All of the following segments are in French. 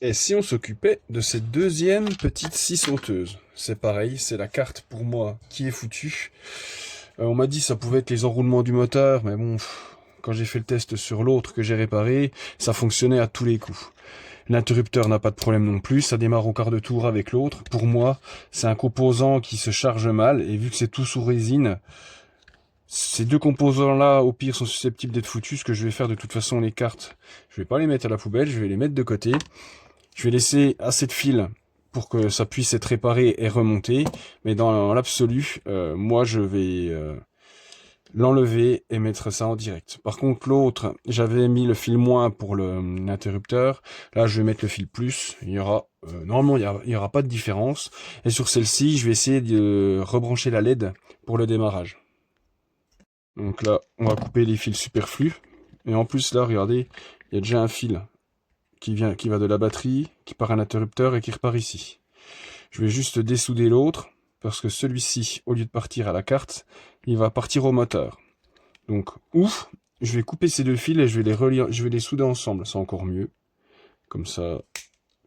Et si on s'occupait de cette deuxième petite scie sauteuse? C'est pareil, c'est la carte pour moi qui est foutue. On m'a dit que ça pouvait être les enroulements du moteur, mais bon, quand j'ai fait le test sur l'autre que j'ai réparé, ça fonctionnait à tous les coups. L'interrupteur n'a pas de problème non plus, ça démarre au quart de tour avec l'autre. Pour moi, c'est un composant qui se charge mal, et vu que c'est tout sous résine, ces deux composants-là, au pire, sont susceptibles d'être foutus. Ce que je vais faire de toute façon, les cartes, je vais pas les mettre à la poubelle, je vais les mettre de côté. Je vais laisser assez de fil pour que ça puisse être réparé et remonté. Mais dans l'absolu, moi, je vais l'enlever et mettre ça en direct. Par contre, l'autre, j'avais mis le fil moins pour l'interrupteur. Là, je vais mettre le fil plus. Il y aura normalement, il y aura pas de différence. Et sur celle-ci, je vais essayer de rebrancher la LED pour le démarrage. Donc là, on va couper les fils superflus. Et en plus, là, regardez, il y a déjà un fil qui va de la batterie, qui part à l'interrupteur et qui repart ici. Je vais juste dessouder l'autre, parce que celui-ci, au lieu de partir à la carte, il va partir au moteur. Donc, ouf, je vais couper ces deux fils et je vais les relier, je vais les souder ensemble, c'est encore mieux. Comme ça,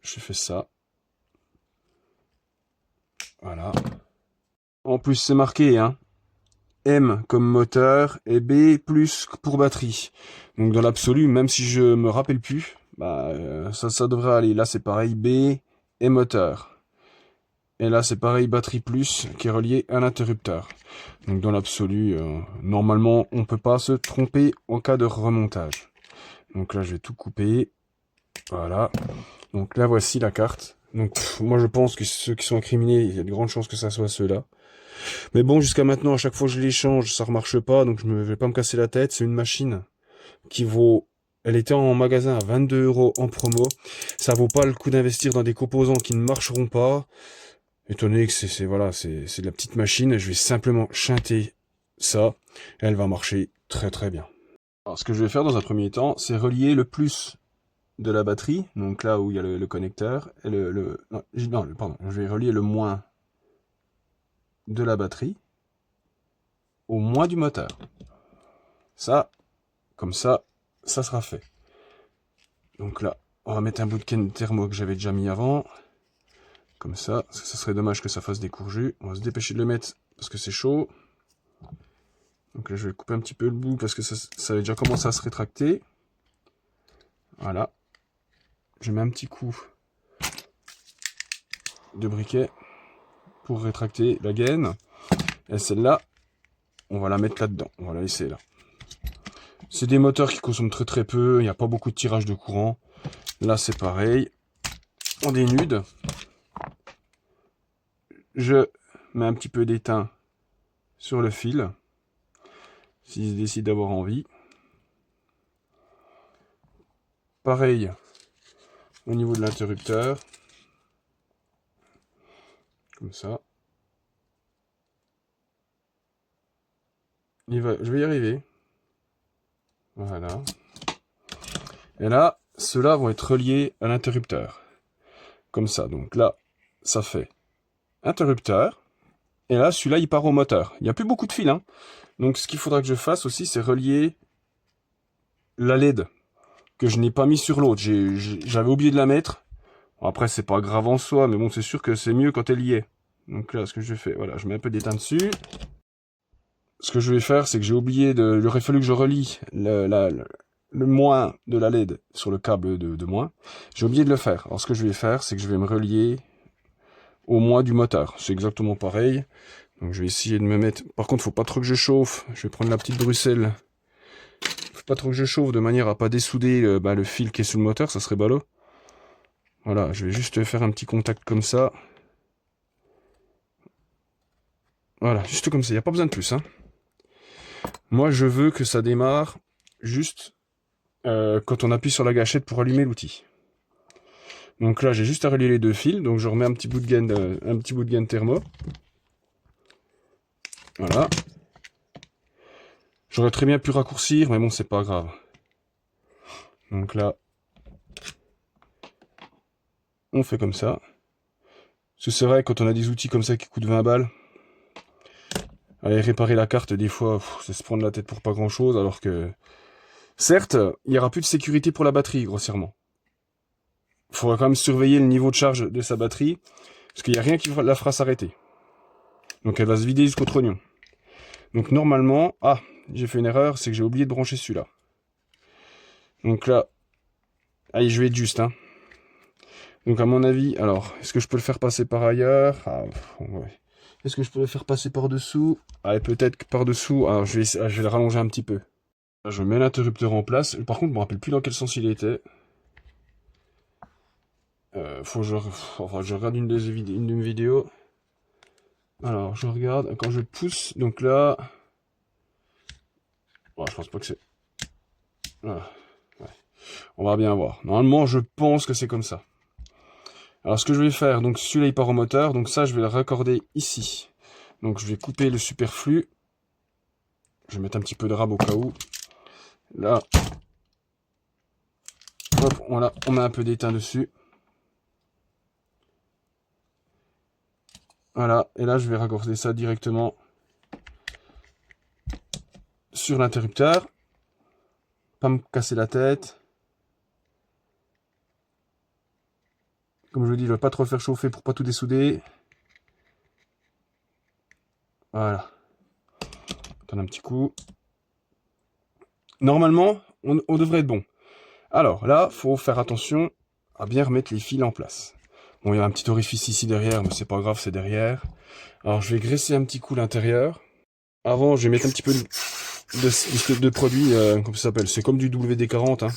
je fais ça. Voilà. En plus, c'est marqué, hein. M comme moteur et B plus pour batterie. Donc dans l'absolu, même si je me rappelle plus, ça devrait aller. Là c'est pareil, B et moteur. Et là c'est pareil, batterie plus qui est relié à l'interrupteur. Donc dans l'absolu, normalement on peut pas se tromper en cas de remontage. Donc là je vais tout couper. Voilà. Donc là voici la carte. Donc moi je pense que ceux qui sont incriminés, il y a de grandes chances que ça soit ceux-là. Mais bon, jusqu'à maintenant, à chaque fois que je les change, ça remarche pas, donc je ne vais pas me casser la tête. C'est une machine qui vaut... Elle était en magasin à 22 € en promo. Ça vaut pas le coup d'investir dans des composants qui ne marcheront pas. Étant donné que c'est de la petite machine, je vais simplement chanter ça. Et elle va marcher très très bien. Alors, ce que je vais faire dans un premier temps, c'est relier le plus de la batterie, donc là où il y a le connecteur, et pardon, je vais relier le moins de la batterie au moins du moteur. Ça, comme ça sera fait. Donc là, on va mettre un bout de canne thermo que j'avais déjà mis avant. Comme ça, parce que ça serait dommage que ça fasse des courjus. On va se dépêcher de le mettre parce que c'est chaud. Donc là, je vais couper un petit peu le bout parce que ça avait déjà commencé à se rétracter. Voilà. Je mets un petit coup de briquet pour rétracter la gaine. Et celle-là, on va la mettre là-dedans. On va la laisser là. C'est des moteurs qui consomment très très peu. Il n'y a pas beaucoup de tirage de courant. Là, c'est pareil. On dénude. Je mets un petit peu d'étain sur le fil, s'il décide d'avoir envie. Pareil au niveau de l'interrupteur, comme ça. Je vais y arriver. Voilà. Et là, ceux-là vont être reliés à l'interrupteur. Comme ça. Donc là, ça fait interrupteur. Et là, celui-là, il part au moteur. Il n'y a plus beaucoup de fils, hein. Donc ce qu'il faudra que je fasse aussi, c'est relier la LED que je n'ai pas mis sur l'autre. J'avais oublié de la mettre. Bon, après, c'est pas grave en soi, mais bon, c'est sûr que c'est mieux quand elle y est. Donc là, ce que je fais, voilà, je mets un peu d'étain dessus. Ce que je vais faire, c'est que j'ai oublié il aurait fallu que je relie le moins de la LED sur le câble de moins. J'ai oublié de le faire. Alors ce que je vais faire, c'est que je vais me relier au moins du moteur. C'est exactement pareil. Donc je vais essayer de me mettre... Par contre, faut pas trop que je chauffe. Je vais prendre la petite Bruxelles. Faut pas trop que je chauffe de manière à pas dessouder le fil qui est sous le moteur, ça serait ballot. Voilà, je vais juste faire un petit contact comme ça. Voilà, juste comme ça, il n'y a pas besoin de plus, hein. Moi, je veux que ça démarre juste quand on appuie sur la gâchette pour allumer l'outil. Donc là, j'ai juste à relier les deux fils. Donc je remets un petit bout de gaine thermo. Voilà. J'aurais très bien pu raccourcir, mais bon, c'est pas grave. Donc là, on fait comme ça. Parce que c'est vrai, quand on a des outils comme ça qui coûtent 20 balles, aller réparer la carte, des fois, c'est se prendre la tête pour pas grand chose, alors que... Certes, il n'y aura plus de sécurité pour la batterie, grossièrement. il faudra quand même surveiller le niveau de charge de sa batterie, parce qu'il n'y a rien qui la fera s'arrêter. Donc elle va se vider jusqu'au trognon. Donc normalement, ah, j'ai fait une erreur, c'est que j'ai oublié de brancher celui-là. Donc là, allez, je vais être juste, hein. Donc à mon avis, alors, est-ce que je peux le faire passer par ailleurs? Ah, ouais. Est-ce que je peux le faire passer par-dessous? Ah, peut-être que par-dessous, alors je vais le rallonger un petit peu. Là, je mets l'interrupteur en place. Par contre, je me rappelle plus dans quel sens il était. Faut que je regarde une de mes vidéos. Alors, je regarde, quand je pousse, donc là... Oh, je pense pas que c'est... Voilà. Ouais. On va bien voir. Normalement, je pense que c'est comme ça. Alors, ce que je vais faire, donc celui-là, il part au moteur. Donc ça, je vais le raccorder ici. Donc, je vais couper le superflu. Je vais mettre un petit peu de rab au cas où. Là. Hop, voilà, on met un peu d'étain dessus. Voilà, et là, je vais raccorder ça directement sur l'interrupteur. Pas me casser la tête. Comme je vous dis, je ne vais pas trop le faire chauffer pour pas tout dessouder. Voilà. Attends un petit coup. Normalement, on devrait être bon. Alors là, faut faire attention à bien remettre les fils en place. Bon, il y a un petit orifice ici derrière, mais c'est pas grave, c'est derrière. Alors je vais graisser un petit coup l'intérieur. Avant, je vais mettre un petit peu de produit, comme ça s'appelle. C'est comme du WD-40. Hein.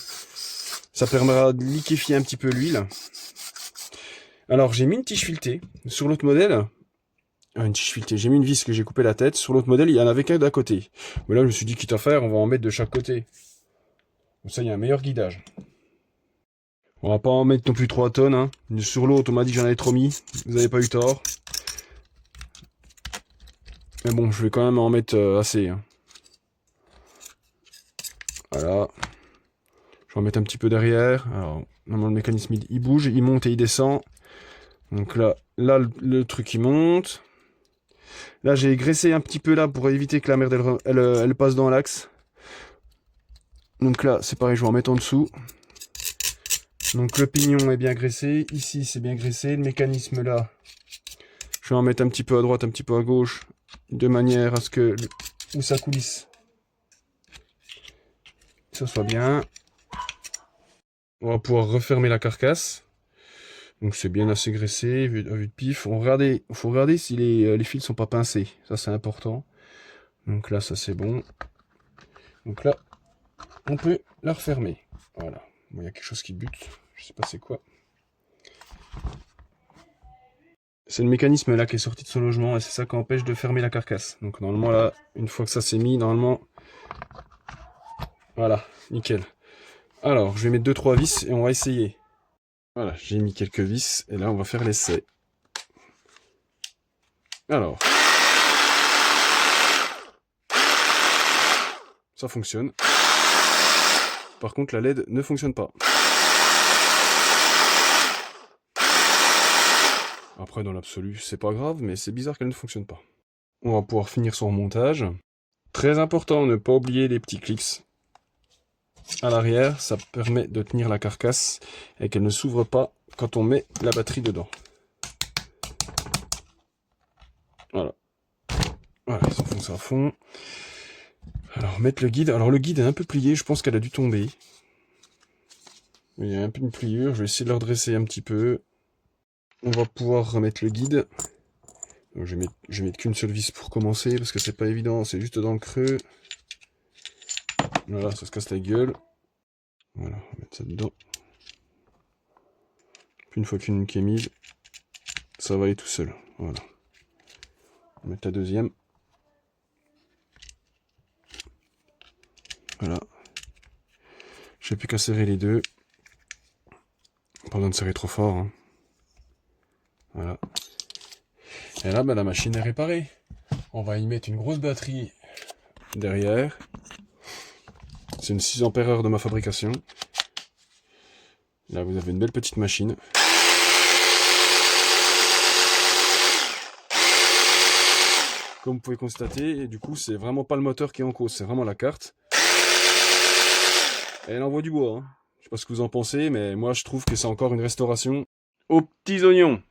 Ça permettra de liquéfier un petit peu l'huile. Alors j'ai mis une tige filetée. Sur l'autre modèle, une tige filetée, j'ai mis une vis que j'ai coupé la tête. Sur l'autre modèle, il y en avait qu'un d'à côté. Mais là, je me suis dit, quitte à faire, on va en mettre de chaque côté. Comme ça, il y a un meilleur guidage. On va pas en mettre non plus 3 tonnes. Hein. Sur l'autre, on m'a dit que j'en avais trop mis. Vous n'avez pas eu tort. Mais bon, je vais quand même en mettre assez. Hein. Voilà. Je vais en mettre un petit peu derrière. Alors, normalement, le mécanisme, il bouge, il monte et il descend. Donc là le truc, il monte. Là, j'ai graissé un petit peu là pour éviter que la merde, elle passe dans l'axe. Donc là, c'est pareil, je vais en mettre en dessous. Donc le pignon est bien graissé. Ici, c'est bien graissé. Le mécanisme là, je vais en mettre un petit peu à droite, un petit peu à gauche. De manière à ce que où ça coulisse, ça soit bien. On va pouvoir refermer la carcasse. Donc c'est bien assez graissé, à vue de pif. Faut regarder si les fils sont pas pincés. Ça c'est important. Donc là, ça c'est bon. Donc là, on peut la refermer. Voilà. Bon, il y a quelque chose qui bute. Je sais pas c'est quoi. C'est le mécanisme là qui est sorti de son logement et c'est ça qui empêche de fermer la carcasse. Donc normalement là, une fois que ça s'est mis, normalement... Voilà, nickel. Alors, je vais mettre 2-3 vis et on va essayer. Voilà, j'ai mis quelques vis et là on va faire l'essai. Alors, ça fonctionne. Par contre, la LED ne fonctionne pas. Après, dans l'absolu, c'est pas grave, mais c'est bizarre qu'elle ne fonctionne pas. On va pouvoir finir son montage. Très important, ne pas oublier les petits clics à l'arrière. Ça permet de tenir la carcasse et qu'elle ne s'ouvre pas quand on met la batterie dedans. Voilà. Voilà, ils s'enfoncent à fond. Alors, mettre le guide. Alors, le guide est un peu plié. Je pense qu'elle a dû tomber. Il y a un peu une pliure. Je vais essayer de le redresser un petit peu. On va pouvoir remettre le guide. Donc, je vais mettre qu'une seule vis pour commencer parce que c'est pas évident. C'est juste dans le creux. Voilà, ça se casse la gueule. Voilà, on va mettre ça dedans. Puis une fois qu'une qui est mise, ça va aller tout seul. Voilà. On va mettre la deuxième. Voilà. Je n'ai plus qu'à serrer les deux. Pas besoin de serrer trop fort. Hein. Voilà. Et là, bah, la machine est réparée. On va y mettre une grosse batterie derrière. C'est une 6 ampères de ma fabrication. Là, vous avez une belle petite machine. Comme vous pouvez constater, et du coup, c'est vraiment pas le moteur qui est en cause, c'est vraiment la carte. Et elle envoie du bois. Hein. sais pas ce que vous en pensez, mais moi je trouve que c'est encore une restauration aux petits oignons.